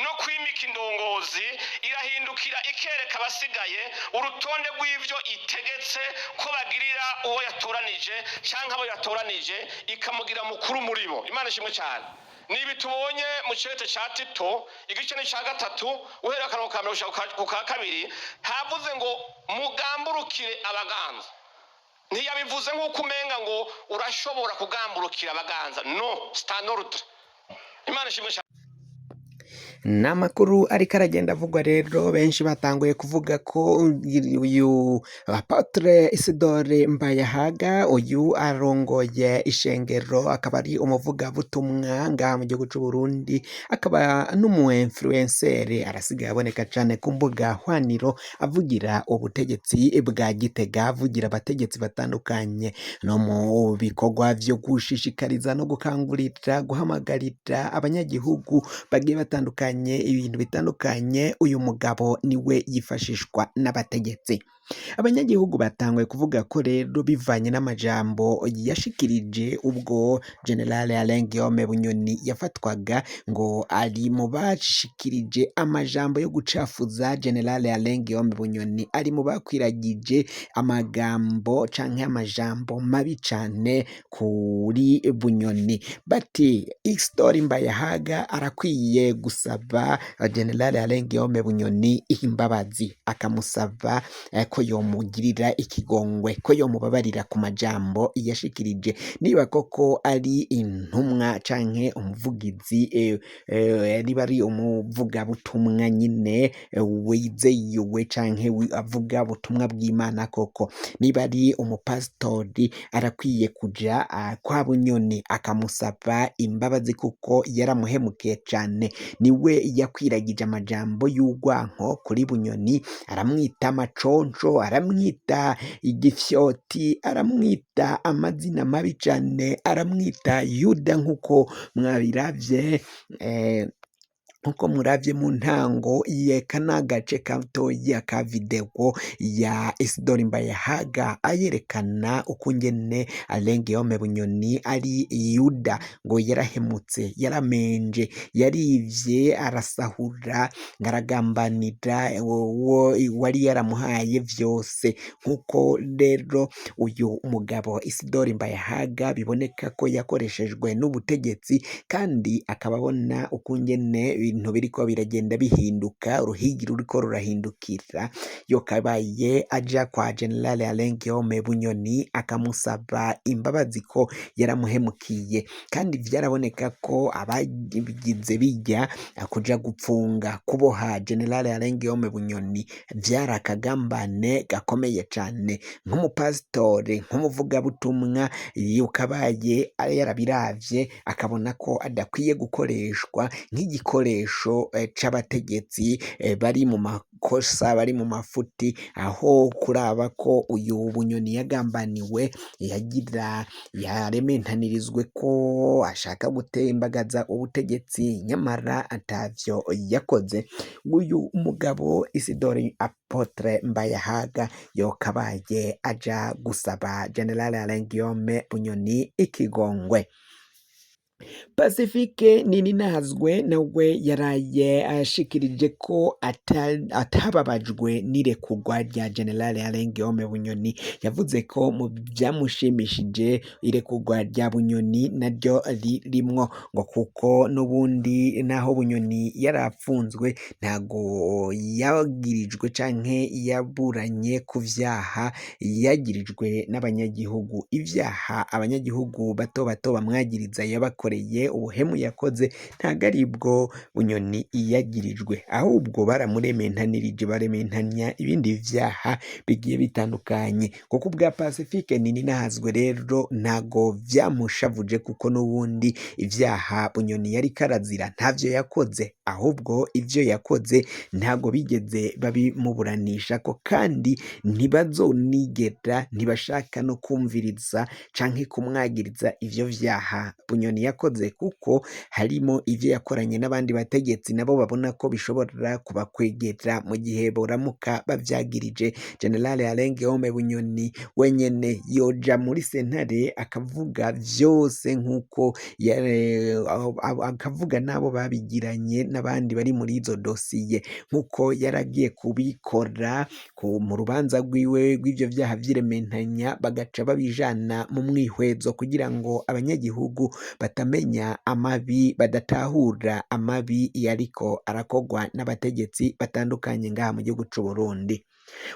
no kwimika indongozi irahindukira ikereka abasigaye urutonde rw'ivyo itegetse ko bagirira uwo yatoranije canke abo yatoranije ikamugira mukuru muri bo. Imana ishimwe cyane. Nibi tubonye mu cete ca Tito igice ni ca 3 uhera akarongo ka 1 ku ka 2 havuze ngo mugamburukire abaganza. Ntiyabivuze nk'uko umenga ngo urashobora kugamburukira abaganza. No, stand ordre. Imana ishimwe cyane. N'amakuru ariko aragenda avugwa rero benshi batanguye kuvuga ko uyu Apotre Isidore Mbayahaga uyu arongoye ishengero akaba ari umuvugabutumwa ngaha mu gihugu cy'u Burundi akaba n'umu-influencer arasigaye aboneka cyane ku mbuga hwaniro avugira ubutegetsi bwa Gitega avugira abategetsi batandukanye no mu bikorwa byo gushishikariza no gukangurira guhamagarira abanyagihugu bagiye batandukanye ibintu bitandukanye. Uyu mugabo niwe yifashishwa n'abategetsi. Abanyagihugu batanguye kuvuga ko rero bivanye n'amajambo yashikirije ubwo General Alain Guillaume Bunyoni yafatwaga ngo ari mu bashikirije amajambo yo gucafuza. General Alain Guillaume Bunyoni ari mu bakwiragije amagambo canke amajambo mabi cane kuri Bunyoni. Bati Isidore Mbayahaga arakwiye gusaba General Alain Guillaume Bunyoni imbabazi, akamusaba ko yomugirira ikigongwe, ko yomubabarira ku majambo yashikirije. Niba koko ari intumwa canke umuvugizi niba ari umuvugabutumwa nyine wizeyiwe canke avuga butumwa bw'Imana koko, niba ari umupasitori arakwiye kuja kwa Bunyoni akamusaba imbabazi kuko yaramuhemukiye cane. Niwe yakwiragije amajambo y'urwanko kuri Bunyoni, aramwita amaconco, aramwita igifyoti, aramwita amazina mabi cane, aramwita Yuda nkuko mwabiravye nkuko muravye mu ntango yeka n'agace gatoya ka video ya Isidore Mbayahaga ayerekana ukungene Alain Guillaume Bunyoni ari Yuda, ngo yarahemutse, yaramenje, yarivye, arasahura, ngaragambanira wari yaramuhaye vyose. Nkuko rero uyu mugabo Isidore Mbayahaga biboneka ko yakoreshejwe n'ubutegetsi kandi akababona ukungene ibintu biriko biragenda bihinduka, uruhigi ruriko rurahindukira, yokabaye aja kwa General Alain Guillaume Bunyoni akamusaba imbabazi ko yaramuhemukiye. Kandi vyaraboneka ko abagize bijya kuja gupfunga kuboha General Alain Guillaume Bunyoni vyarakagambane gakomeye cane. Nk'umupasitore, nk'umuvugabutumwa, yokabaye yarabiravye akabona ko adakwiye gukoreshwa nk'igikoresho c'abategetsi bari mu makosa, bari mu mafuti, aho kuraba ko uyu Bunyoni yagambaniwe yarementanirizwe ko ashaka gutembagaza ubutegetsi nyamara atavyo yakoze. Uyu mugabo Isidore Apotre Mbayahaga yokabaye aja gusaba General Alain Guillaume Bunyoni ikigongwe. Pacifique Nininahazwe nawe yaraye ashikirije ko atababajwe n'irekurwa rya General Alain Guillaume Bunyoni. Yavuze ko mu byamushimishije irekurwa rya Bunyoni naryo rimwo, ngo kuko n'ubundi naho Bunyoni yarapfunzwe ntago yagirijwe canke yaburanye ku vyaha yagirijwe n'abanyagihugu. Ivyaha abanyagihugu bato bato bamwagiriza yabakoreye, ubuhemu yakoze ntago aribwo Bunyoni yagirijwe, ahubwo baramurementanirije, barementanya ibindi vyaha bigiye bitandukanye. Kuko ubwa Pacifique Nininahazwe rero ntago vyamushavuje kuko n'ubundi ivyaha Bunyoni yari karazira ntavyo yakoze, ahubwo ivyo yakoze ntago bigeze babimuburanisha ko, kandi ntibazonigera, ntibashaka no kumviriza canke kumwagiriza ivyo vyaha Bunyoni yakoze. yakoze kuko harimo ivyo yakoranye n'abandi bategetsi nabo babona ko bishobora kubakwegera mu gihe boramuka bavyagirije. General Alain Guillaume Bunyoni wenyene yoja muri sentare akavuga vyose nk'uko akavuga n'abo babigiranye n'abandi bari muri izo dosiye nk'uko yaragiye kubikora mu rubanza rwiwe rw'ivyo vyaha vy'irementanya, bagaca babijana mu mwihwezo kugira ngo abanyagihugu batamenya amabi, badatahura amabi yariko arakogwa n'abategetsi batandukanye ngaha mu gihugu c'u Burundi.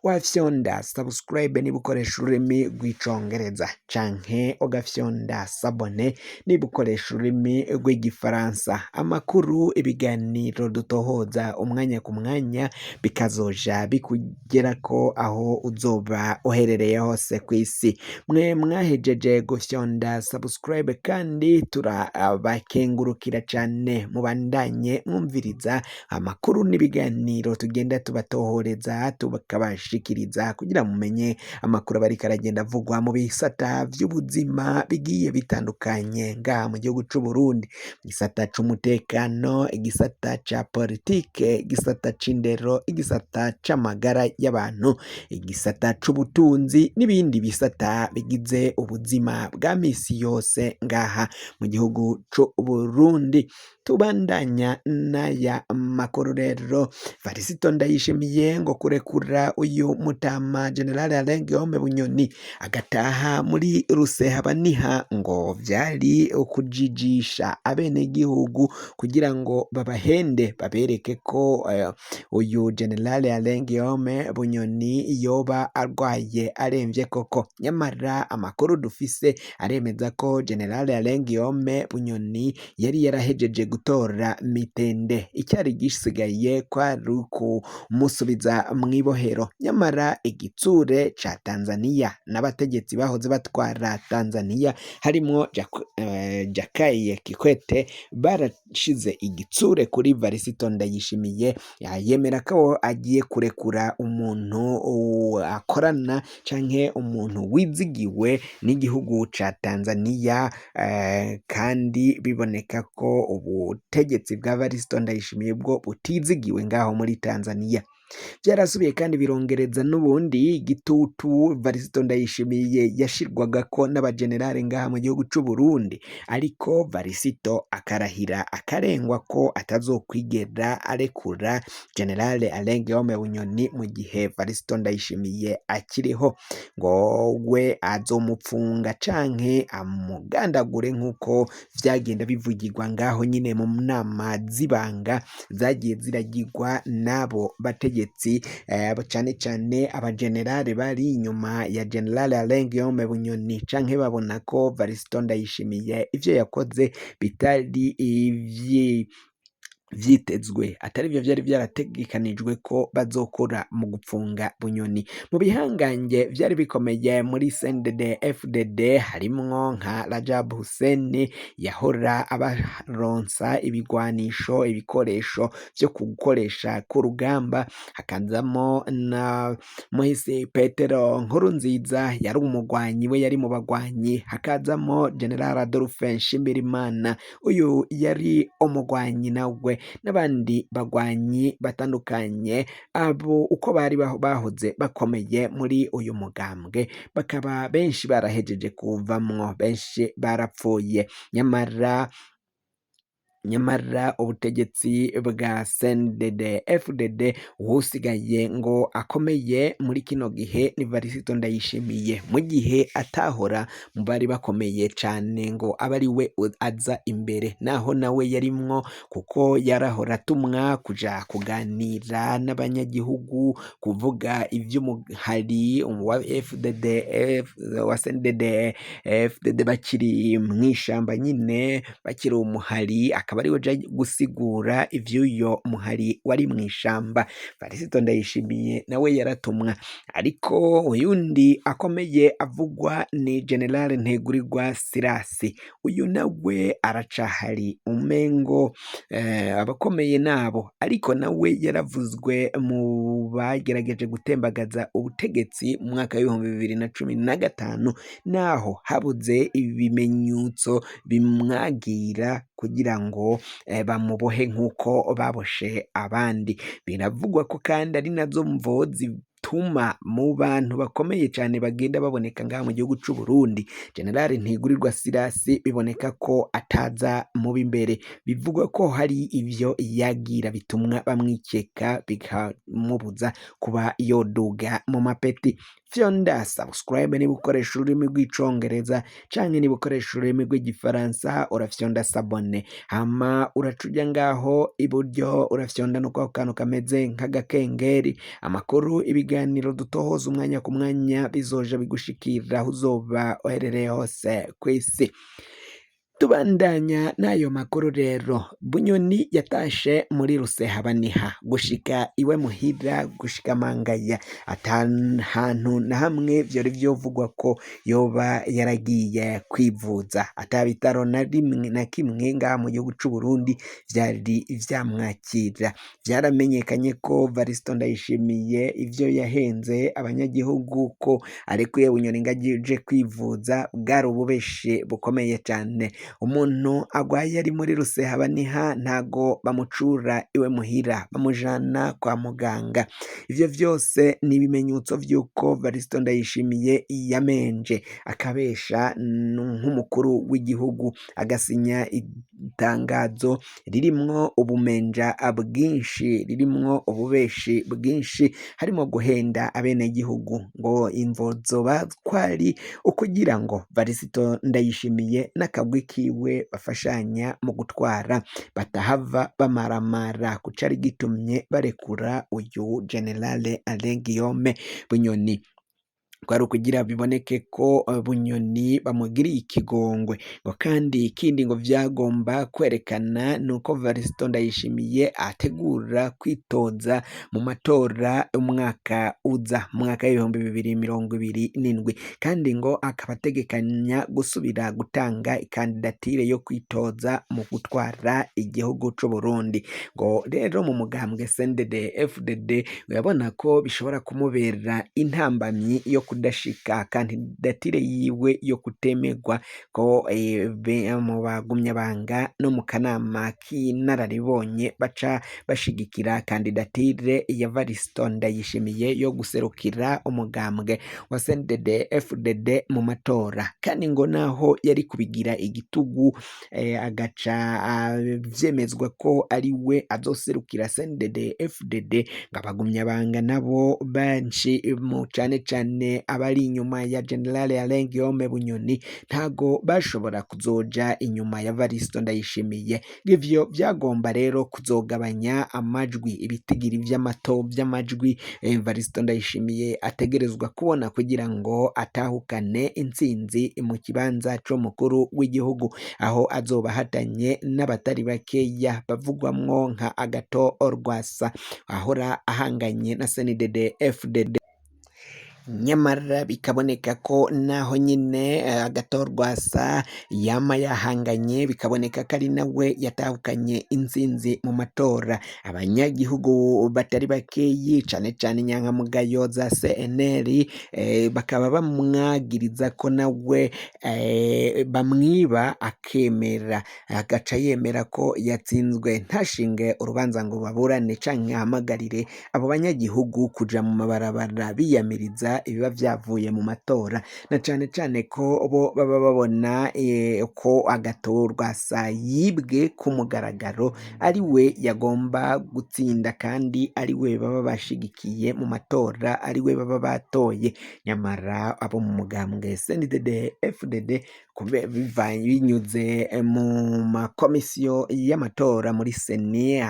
Wafyonda subscribe niba ukoresha ururimi rw'icongereza canke ugafyonda sabone niba ukoresha ururimi rw'igifaransa. Amakuru, ibiganiro dutohoza umwanya ku mwanya bikazoja bikugerako aho uzoba uherereye hose kw'isi. Mwe mwahejeje gufyonda subscribe kandi turabakengurukira cane, mubandanye mwumviriza amakuru n'ibiganiro tugenda tubatohoreza tukabashikiriza kugira mumenye amakuru aba ariko aragenda avugwa mu bisata vy'ubuzima bigiye bitandukanye ngaha mu gihugu c'u Burundi, igisata c'umutekano, igisata ca politike, igisata c'indero, igisata c'amagara y'abantu, igisata c'ubutunzi n'ibindi bisata bigize ubuzima bwa misi yose ngaha mu gihugu c'u Burundi. Tubandanya n'aya makuru rero, Varisito Ndayishimiye ngo kurekura uyu mutama General Alain Guillaume Bunyoni agataha muri Rusehabaniha ngo vyari ukujijisha abenegihugu kugira ngo babahende babereke ko uyu General Alain Guillaume Bunyoni yoba arwaye aremvye koko. Nyamara amakuru dufise aremeza ko General Alain Guillaume Bunyoni yari yarahejeje gutora mitende, icyari gisigaye kwari ukumusubiza mw'ibohero. Nyamara igitsure ca Tanzania n'abategetsi bahoze batwara Tanzania harimwo Jakaya Kikwete barashize igitsure kuri Varisito Ndayishimiye, yemera ko agiye kurekura umuntu akorana canke umuntu wizigiwe n'igihugu ca Tanzania, kandi biboneka ko ubutegetsi bwa Varisito Ndayishimiye bwo butizigiwe ngaho muri Tanzania. Vyarasubiye kandi birongereza n'ubundi igitutu Varisito Ndayishimiye yashirwagako n'abagenerale ngaha mu gihugu c'u Burundi, ariko Varisito akarahira akarengwa ko atazokwigera arekura General Alain Guillaume Bunyoni mu gihe Varisito Ndayishimiye akiriho, ngo we azomupfunga canke amugandagure nk'uko vyagenda bivugirwa ngaho nyine mu nama z'ibanga zagiye ziragirwa n'abo bategetsi cane cane abagenerale bari inyuma ya General Alain Guillaume Bunyoni, canke babona ko Varisito Ndayishimiye ivyo yakoze bitari vyitezwe, atari byo vyari vyarategekanijwe ko bazokora mu gupfunga Bunyoni. Mu bihangange vyari bikomeye muri CNDD FDD harimwo nka Rajab Hussein yahora abaronsa ibigwanisho, ibikoresho vyo gukoresha ku rugamba, hakazamo na Moise Petero Nkurunziza yari umugwanyi, we yari mu bagwanyi, hakazamo General Adolphe Nshimirimana, uyu yari umugwanyi nawe, n'abandi bagwanyi batandukanye. Abo uko bari bahoze bakomeye muri uyu mugambwe, bakaba benshi barahejeje kuvamwo, benshi barapfuye. Nyamara ubutegetsi bwa CNDD FDD usigaye ngo akomeye muri kino gihe ni Varisito Ndayishimiye, mu gihe atahora mu bari bakomeye cane ngo aba ari we aza imbere, naho nawe yarimwo kuko yarahora atumwa kuja kuganira n'abanyagihugu, kuvuga ivy'umuhari wa FDD wa CNDD FDD bakiri mw'ishamba nyine, bakiri umuhari akaba ariwe aja gusigura ivy'uyo muhari wari mw'ishamba. Varisito Ndayishimiye nawe yaratumwa, ariko uyundi akomeye avugwa ni General Ntegurirwa Sirasi. Uyu nawe aracahari umengo abakomeye nabo, ariko nawe yaravuzwe mu bagerageje gutembagaza ubutegetsi mu mwaka w'ibihumbi 2015, naho habuze ibimenyetso bimwagira kugira ngo bamubohe nk'uko baboshe abandi. Biravugwa ko kandi ari nazo mvo zituma mu bantu bakomeye cyane bagenda baboneka ngaha mu gihugu c'u Burundi, General Ntigurirwa Sirasi biboneka ko ataza mu b'imbere. Bivugwa ko hari ivyo yagira bitumwa bamwikeka bikamubuza kuba yoduga mu mapeti. Fyonda subscribe niba ukoresha ururimi rw'icongereza canke niba ukoresha ururimi rw'igifaransa urafyonda sabone, hama uracuja ngaho iburyo urafyonda no kwa kantu kameze nk'agakengeri. Amakuru ibiganiro dutohoza umwanya ku mwanya bizoja bigushikira aho uzoba uherereye hose kw'isi. Tubandanya n'ayo makuru rero, Bunyoni yatashe muri Rusehabaniha gushika iwe muhira, gushika mangaya ata hantu na hamwe vyari vyovugwa ko yoba yaragiye kwivuza, ata bitaro na rimwe na kimwe ngaha mu gihugu c'u Burundi vyari vyamwakira. Vyaramenyekanye ko Varisito Ndayishimiye ivyo yahenze abanyagihugu ko arekuye Bunyoni ngo aje kwivuza bwari ububeshi bukomeye cane. Umuntu agwaye ari muri Rusehabaniha ntago bamucura iwe muhira, bamujana kwa muganga. Ivyo vyose ni ibimenyetso vy'uko Varisito Ndayishimiye yamenje akabesha nk'umukuru w'igihugu, agasinya itangazo ririmwo ubumenja bwinshi, ririmwo ububeshi bwinshi, harimo guhenda abenegihugu ngo imvo zoba kwari ukugira ngo Varisito Ndayishimiye n'akagwi kiwe bafashanya mu gutwara batahava bamaramara, kucari gitumye barekura uyu General Alain Guillaume Bunyoni. Kwari ukugira biboneke ko Bunyoni bamugiriye ikigongwe, ngo kandi ikindi ngo vyagomba kwerekana nuko Varisito Ndayishimiye ategura kwitoza mu matora umwaka uza, mu mwaka w'ibihumbi 2027, kandi ngo akaba ategekanya gusubira gutanga ikandidatire yo kwitoza mu gutwara igihugu c'u Burundi. Ngo rero mu mugambwe CNDD-FDD urabona ko bishobora kumubera intambamyi yo kudashika kandidatire yiwe yo kutemerwa ko mu bagumyabanga no mu kanama k'inararibonye baca bashigikira kandidatire ya Varisito Ndayishimiye yo guserukira umugambwe wa CNDD-FDD mu matora. Kandi ngo naho yari kubigira igitugu agaca vyemezwa ko ari we azoserukira CNDD-FDD, ngo abagumyabanga nabo benshi mu cane abari inyuma ya General Alain Guillaume Bunyoni ntago bashobora kuzoja inyuma ya Varisito Ndayishimiye. Ivyo vyagomba rero kuzogabanya amajwi, ibitigiri vy'amajwi Varisito Ndayishimiye ategerezwa kubona kugira ngo atahukane intsinzi mu kibanza c'umukuru w'igihugu, aho azoba ahatanye n'abatari bakeya bavugwamwo nka Agathon Rwasa ahora ahanganye na CNDD-FDD. Nyamara bikaboneka ko naho nyine Agathon Rwasa yama yahanganye, bikaboneka ko ari nawe yatahukanye intsinzi mu matora. Abanyagihugu batari bakeyi cane inyankamugayo za CNL bakaba bamwagiriza ko nawe bamwiba akemera, agaca yemera ko yatsinzwe, ntashinge urubanza ngo baburane canke ahamagarire abo banyagihugu kuja mu mabarabara biyamiriza ibiba vyavuye mu matora, na cane ko bo baba babona ko Agathon Rwasa yibwe ku mugaragaro, ari we yagomba gutsinda kandi ari we baba bashigikiye mu matora, ari we baba batoye. Nyamara abo mu mugambwe CNDD-FDD binyuze mu makomisiyo y'amatora muri seni,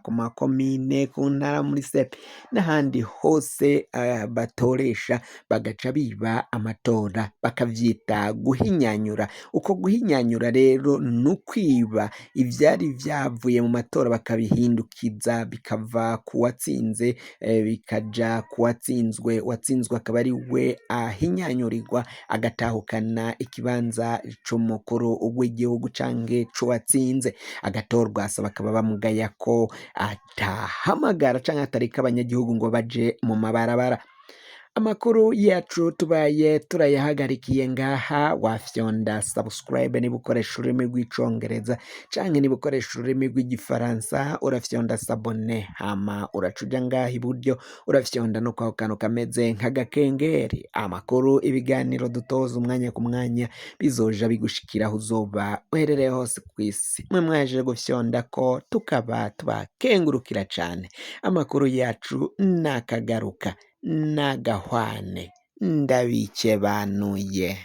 ku makomine, ku ntara, muri sepe n'ahandi hose batoresha bakoresha bagaca biba amatora bakavyita guhinyanyura. Uko guhinyanyura rero ni ukwiba ivyari vyavuye mu matora bakabihindukiza bikava ku watsinze bikaja ku watsinzwe, uwatsinzwe akaba ari we ahinyanyurirwa agatahukana ikibanza c'umukuru w'igihugu canke c'uwatsinze, agatorwa bakaba bamugaya ko atahamagara canke atareka abanyagihugu ngo baje mu mabarabara. Amakuru yacu tubaye turayahagarikiye ngaha, wafyonda subscribe niba ukoresha ururimi rw'icongereza canke niba ukoresha ururimi rw'igifaransa urafyonda sabone, hama uraca uja ngaha iburyo urafyonda no kwako kantu kameze nk'agakengeri. Amakuru ibiganiro dutoza umwanya ku mwanya bizoja bigushikira aho uzoba uherereye hose kw'isi. Mwe mwaje gufyonda ko tukaba tubakengurukira cane. Amakuru yacu nakagaruka nagahwane ndabikebanuye.